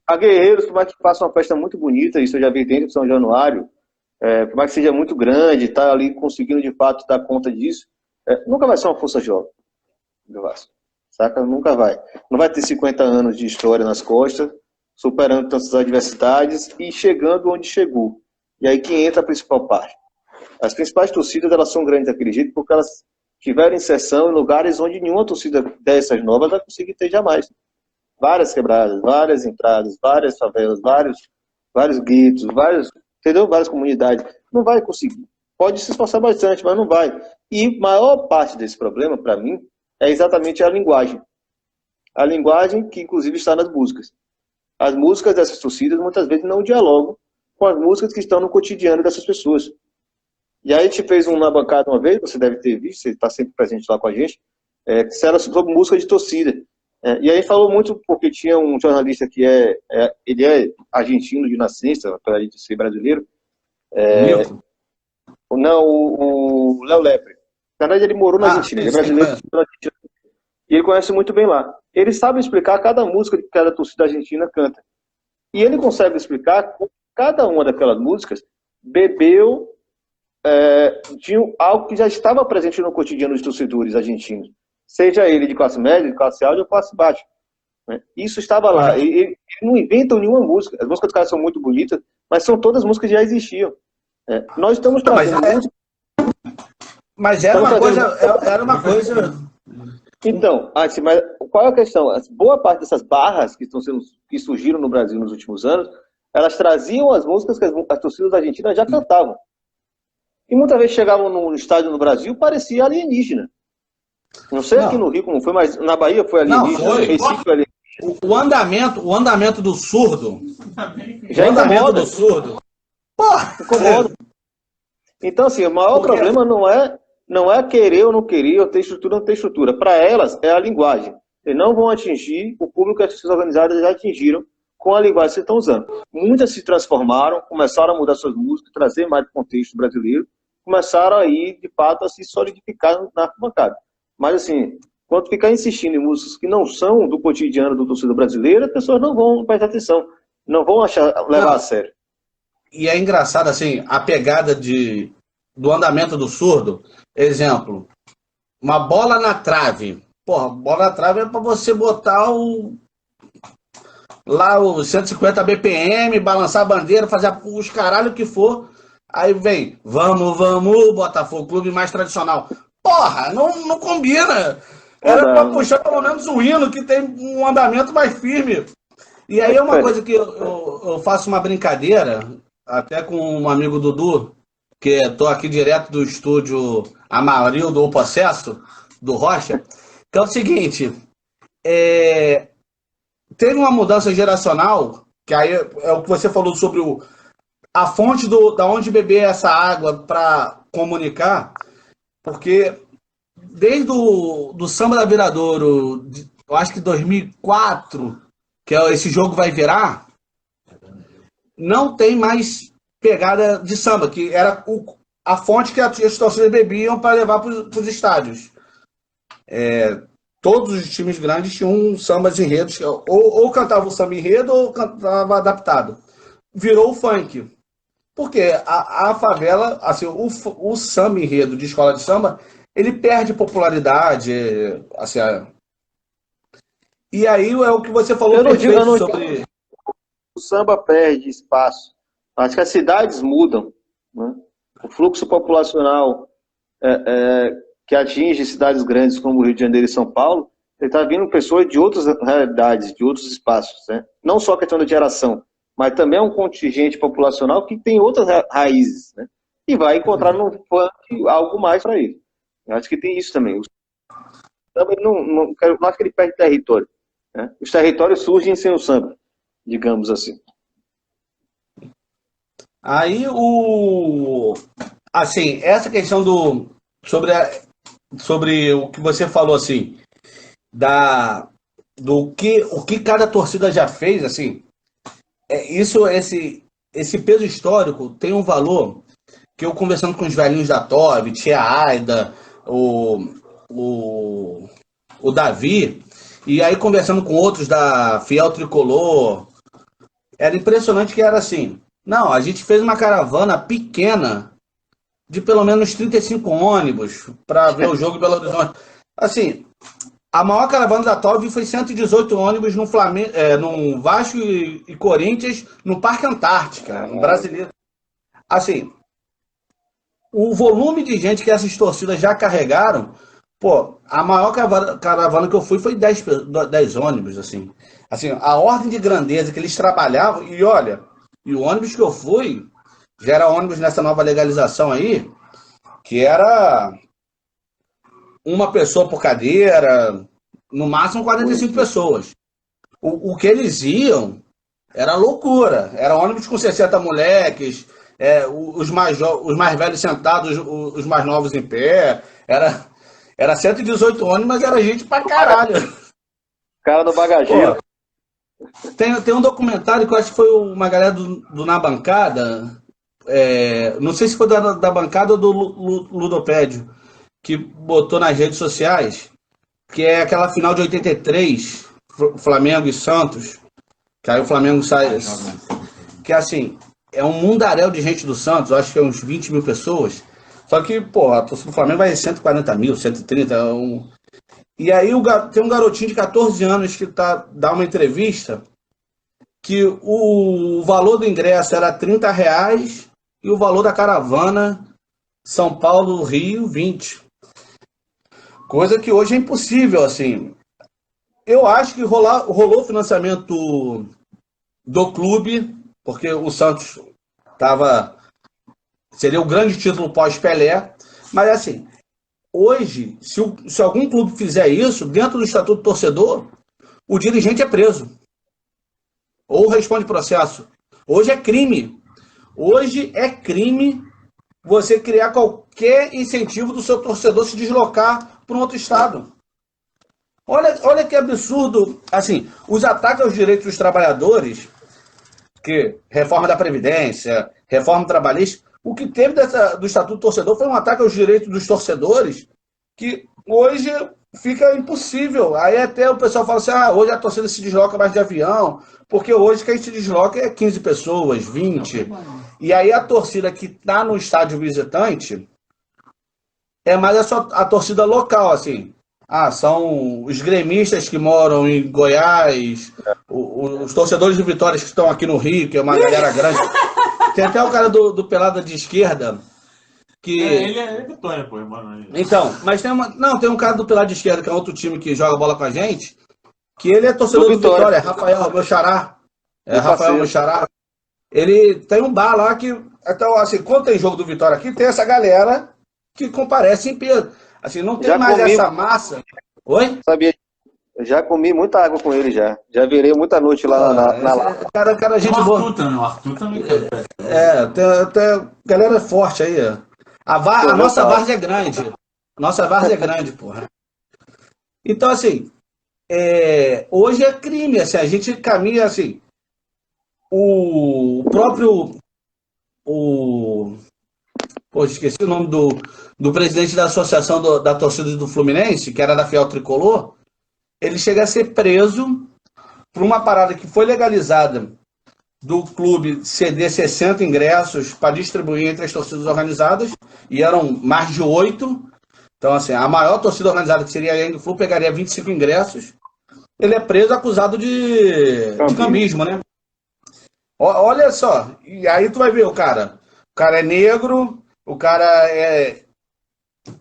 A Guerreiros, por mais que faça uma festa muito bonita, isso eu já vi dentro de São Januário, por mais que seja muito grande, está ali conseguindo de fato dar conta disso, nunca vai ser uma força jovem do Vasco. Saca? Nunca vai. Não vai ter 50 anos de história nas costas, superando tantas adversidades e chegando onde chegou. E aí que entra a principal parte. As principais torcidas, elas são grandes daquele jeito porque elas tiveram inserção em lugares onde nenhuma torcida dessas novas vai conseguir ter jamais. Várias quebradas, várias entradas, várias favelas, vários guetos, entendeu? Várias comunidades. Não vai conseguir. Pode se esforçar bastante, mas não vai. E maior parte desse problema, para mim, é exatamente a linguagem. A linguagem que, inclusive, está nas músicas. As músicas dessas torcidas, muitas vezes, não dialogam com as músicas que estão no cotidiano dessas pessoas. E aí a gente fez uma bancada uma vez, você deve ter visto, você está sempre presente lá com a gente, que era sobre música de torcida. E aí falou muito, porque tinha um jornalista que ele é argentino de nascença, apesar de ser brasileiro. Não, o Léo Lepre. Na verdade, ele morou na Argentina, ele é brasileiro. E ele conhece muito bem lá. Ele sabe explicar cada música que cada torcida argentina canta. E ele consegue explicar como cada uma daquelas músicas bebeu de algo que já estava presente no cotidiano dos torcedores argentinos. Seja ele de classe média, de classe alta ou classe baixa. Isso estava lá. Eles não inventam nenhuma música. As músicas dos caras são muito bonitas, mas são todas músicas que já existiam. Nós estamos trazendo música. Mas era uma coisa. Então, mas qual é a questão? Boa parte dessas barras que surgiram no Brasil nos últimos anos, elas traziam as músicas que as torcidas argentinas já cantavam. E muitas vezes chegavam no estádio no Brasil, parecia alienígena. Não sei aqui no Rio como foi, mas na Bahia foi alienígena, não, foi. No Recife foi alienígena. O andamento do surdo. Já incomoda. Do surdo. Porra! Incomoda. Então, assim, o maior problema não é querer ou não querer, ou ter estrutura ou não ter estrutura. Para elas, é a linguagem. Eles não vão atingir o público que as torcidas organizadas já atingiram com a linguagem que vocês estão usando. Muitas se transformaram, começaram a mudar suas músicas, trazer mais do contexto brasileiro, começaram aí, de fato, a se solidificar na arquibancada. Mas, assim, quando ficar insistindo em músicas que não são do cotidiano do torcedor brasileiro, as pessoas não vão prestar atenção, não vão levar a sério. E é engraçado, assim, a pegada do andamento do surdo. Exemplo, uma bola na trave. Porra, bola na trave é para você botar lá os 150 BPM, balançar a bandeira, fazer os caralho que for. Aí vem, vamos, Botafogo, clube mais tradicional. Porra, não combina. Era para puxar pelo menos o hino, que tem um andamento mais firme. E aí é uma coisa que eu faço uma brincadeira, até com um amigo Dudu, que estou aqui direto do estúdio Amaril do Processo, do Rocha, que é o seguinte, teve uma mudança geracional, que aí é o que você falou sobre a fonte da onde beber essa água para comunicar, porque desde do Samba da Viradouro, eu acho que 2004, que esse jogo vai virar, não tem mais pegada de samba, que era a fonte que as torcidas bebiam para levar para os estádios. Todos os times grandes tinham sambas enredos, ou cantava o samba enredo ou cantava adaptado. Virou o funk. Porque a favela, assim, o samba enredo de escola de samba, ele perde popularidade. Assim, e aí é o que você falou sobre... O samba perde espaço. Acho que as cidades mudam. Né? O fluxo populacional que atinge cidades grandes como o Rio de Janeiro e São Paulo, ele está vindo pessoas de outras realidades, de outros espaços. Né? Não só a questão da geração, mas também é um contingente populacional que tem outras raízes. Né? E vai encontrar no funk algo mais para ele. Eu acho que tem isso também. O samba não acho que ele perde território. Né? Os territórios surgem sem o samba, digamos assim. Aí assim, essa questão sobre o que você falou, assim, o que cada torcida já fez, assim, esse peso histórico tem um valor que eu, conversando com os velhinhos da TOV, tia Aida, o Davi, e aí conversando com outros da Fiel Tricolor, era impressionante que era assim, não, a gente fez uma caravana pequena de pelo menos 35 ônibus para ver o jogo em Belo Horizonte. Assim, A maior caravana da TOV foi 118 ônibus no Flamengo, no Vasco e Corinthians, no Parque Antártica, no Brasileiro. Assim, o volume de gente que essas torcidas já carregaram, pô, a maior caravana que eu fui foi 10 ônibus, assim. Assim, a ordem de grandeza que eles trabalhavam, e olha, e o ônibus que eu fui, já era ônibus nessa nova legalização aí, que era uma pessoa por cadeira, no máximo 45 pessoas. O que eles iam era loucura. Era ônibus com 60 moleques, os mais velhos sentados, os mais novos em pé. Era 118 ônibus, mas era gente pra caralho. Cara do bagageiro. Pô, tem um documentário que eu acho que foi uma galera do Na Bancada, não sei se foi da bancada ou do Ludopédio, que botou nas redes sociais, que é aquela final de 83, Flamengo e Santos, que aí o Flamengo sai, que assim, é um mundaréu de gente do Santos, eu acho que é uns 20 mil pessoas, só que, pô, a torcida do Flamengo vai 140 mil, 130, e aí tem um garotinho de 14 anos que dá uma entrevista, que o valor do ingresso era R$30 e o valor da caravana São Paulo-Rio, 20. Coisa que hoje é impossível, assim. Eu acho que rolou o financiamento do clube, porque o Santos seria o grande título pós-Pelé, mas assim, hoje, se algum clube fizer isso, dentro do Estatuto do Torcedor, o dirigente é preso. Ou responde processo. Hoje é crime. Hoje é crime você criar qualquer incentivo do seu torcedor se deslocar para um outro estado. Olha que absurdo. Assim, os ataques aos direitos dos trabalhadores, que reforma da Previdência, reforma trabalhista, o que teve do Estatuto do Torcedor foi um ataque aos direitos dos torcedores que hoje fica impossível. Aí até o pessoal fala assim, hoje a torcida se desloca mais de avião, porque hoje quem se desloca é 15 pessoas, 20. E aí a torcida que está no estádio visitante é mais a torcida local, assim. São os gremistas que moram em Goiás, os torcedores de Vitória que estão aqui no Rio, que é uma galera grande. Tem até o cara do Pelada de Esquerda, que... ele é Vitória, pô, mano. Então, mas tem um cara do Pelada de Esquerda, que é outro time que joga bola com a gente, que ele é torcedor do Vitória, Rafael, meu xará. Rafael, meu xará. Ele tem um bar lá que, então, assim, quando tem jogo do Vitória aqui, tem essa galera que comparece em peso. Assim, não tem mais essa massa. Oi? Sabia? Já comi muita água com ele já. Já virei muita noite lá na Lapa. Cara, gente boa. O Arthur também. Tem galera forte aí. A nossa várzea é grande. Nossa várzea é grande, porra. Então, assim, hoje é crime. Assim, a gente caminha, assim, o próprio... esqueci o nome do presidente da associação da torcida do Fluminense, que era da Fiel Tricolor. Ele chega a ser preso por uma parada que foi legalizada do clube ceder 60 ingressos para distribuir entre as torcidas organizadas, e eram mais de 8. Então, assim, a maior torcida organizada, que seria a Yang Flu, pegaria 25 ingressos. Ele é preso acusado de cambismo, né? Olha só, e aí tu vai ver o cara é negro, o cara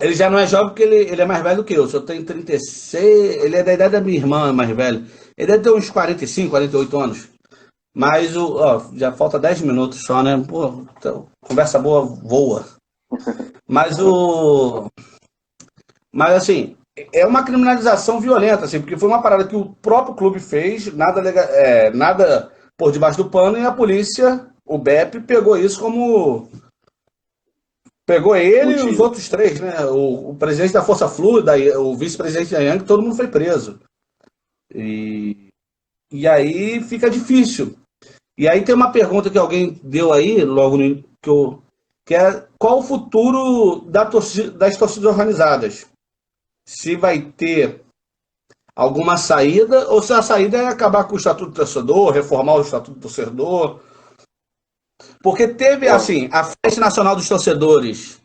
ele já não é jovem porque ele é mais velho do que eu. Se eu tenho 36, ele é da idade da minha irmã, mais velho. Ele deve ter uns 45, 48 anos. Mas já falta 10 minutos só, né? Pô, então, conversa boa voa. Mas assim, é uma criminalização violenta, assim, porque foi uma parada que o próprio clube fez, nada por debaixo do pano, e a polícia, o BEP, pegou isso como... Pegou ele e os outros 3, né? O presidente da Força Flu, o vice-presidente da Yang, todo mundo foi preso. E aí fica difícil. E aí tem uma pergunta que alguém deu aí, logo que é qual o futuro das torcidas organizadas? Se vai ter alguma saída, ou se a saída é acabar com o Estatuto do Torcedor, reformar o Estatuto do Torcedor. Porque teve, assim, a Festa Nacional dos Torcedores,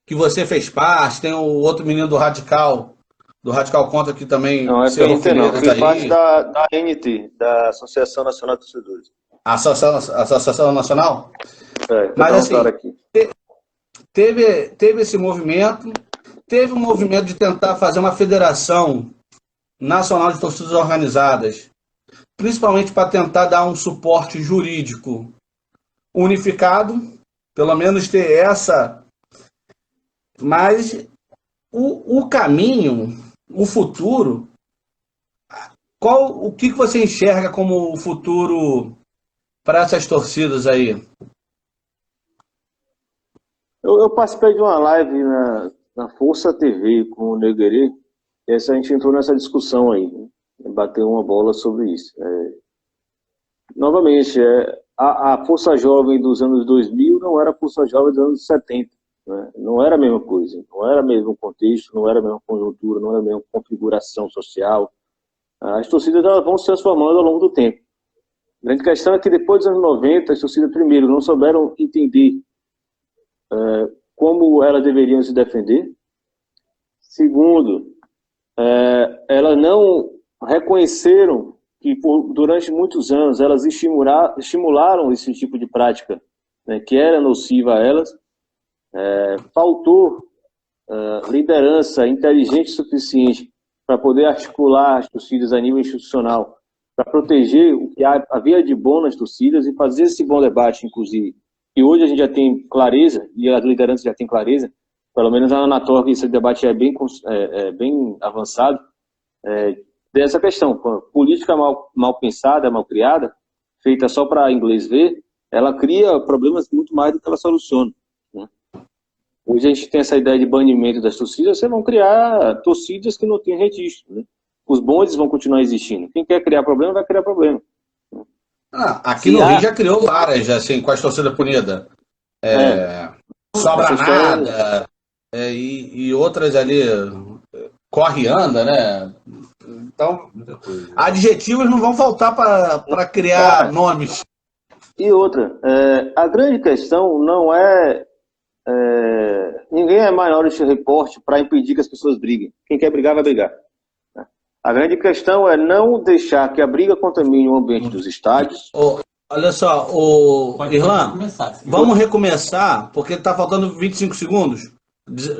que você fez parte, tem o outro menino do Radical, do Radical Contra, que também Não, Cerro FNT não, Fileiras fez parte aí, da ANT, da Associação Nacional de Torcedores. a Associação Nacional. Mas Mas assim, claro aqui. teve esse movimento, teve um movimento de tentar fazer uma federação nacional de torcidas organizadas, principalmente para tentar dar um suporte jurídico unificado, pelo menos ter essa. Mas o caminho, o futuro, o que você enxerga como o futuro para essas torcidas aí? Eu participei de uma live na Força TV com o Neguerê, e a gente entrou nessa discussão aí, né? Bateu uma bola sobre isso. Novamente, a Força Jovem dos anos 2000 não era a Força Jovem dos anos 70. Né? Não era a mesma coisa, não era o mesmo contexto, não era a mesma conjuntura, não era a mesma configuração social. As torcidas elas vão se transformando ao longo do tempo. A grande questão é que depois dos anos 90, as torcidas, primeiro, não souberam entender como elas deveriam se defender. Segundo, elas não reconheceram que durante muitos anos elas estimularam esse tipo de prática, né, que era nociva a elas. Faltou liderança inteligente o suficiente para poder articular as torcidas a nível institucional, para proteger o que havia de bom nas torcidas e fazer esse bom debate, inclusive. E hoje a gente já tem clareza, e as lideranças já têm clareza, pelo menos na Anatorg esse debate é bem avançado, dessa questão. Política mal pensada, mal criada, feita só para inglês ver, ela cria problemas muito mais do que ela soluciona. Né? Hoje a gente tem essa ideia de banimento das torcidas, vocês vão criar torcidas que não têm registro. Né? Os bondes vão continuar existindo. Quem quer criar problema, vai criar problema. Aqui no Rio já criou várias, assim, com as torcidas punidas. Sobra nada, e outras ali, corre e anda, né? Então, adjetivos não vão faltar para criar nomes. E outra, a grande questão não ninguém é Minority Report para impedir que as pessoas briguem. Quem quer brigar, vai brigar. A grande questão é não deixar que a briga contamine o ambiente dos estádios. Olha só, Irlan, vamos recomeçar, porque está faltando 25 segundos.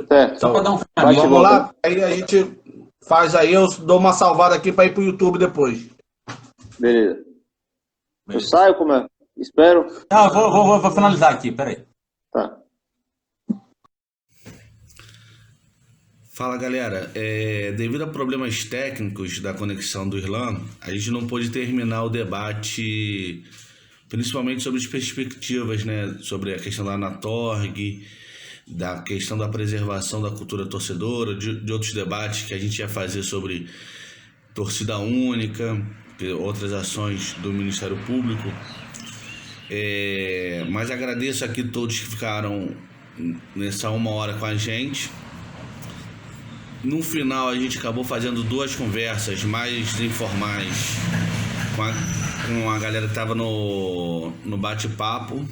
Certo. Só para dar um final. Vamos lá, aí a gente faz aí, eu dou uma salvada aqui para ir para o YouTube depois. Beleza. Eu saio, como é? Espero. Não, eu vou finalizar aqui, peraí. Tá. Fala, galera. Devido a problemas técnicos da conexão do Irlan, a gente não pôde terminar o debate, principalmente sobre as perspectivas, né, sobre a questão da Anatorg, da questão da preservação da cultura torcedora, de outros debates que a gente ia fazer sobre torcida única, outras ações do Ministério Público. Mas agradeço aqui todos que ficaram nessa 1 hora com a gente. No final a gente acabou fazendo 2 conversas mais informais com a galera que estava no bate-papo.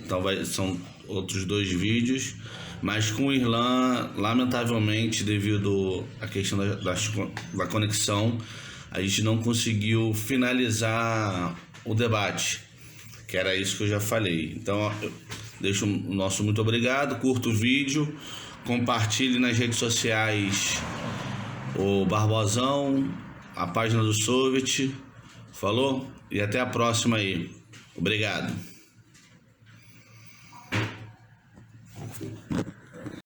Então são outros 2 vídeos. Mas com o Irlan, lamentavelmente, devido à questão da conexão, a gente não conseguiu finalizar o debate, que era isso que eu já falei. Então, eu deixo o nosso muito obrigado, curta o vídeo, compartilhe nas redes sociais o Barbosão, a página do Soviet. Falou? E até a próxima aí. Obrigado.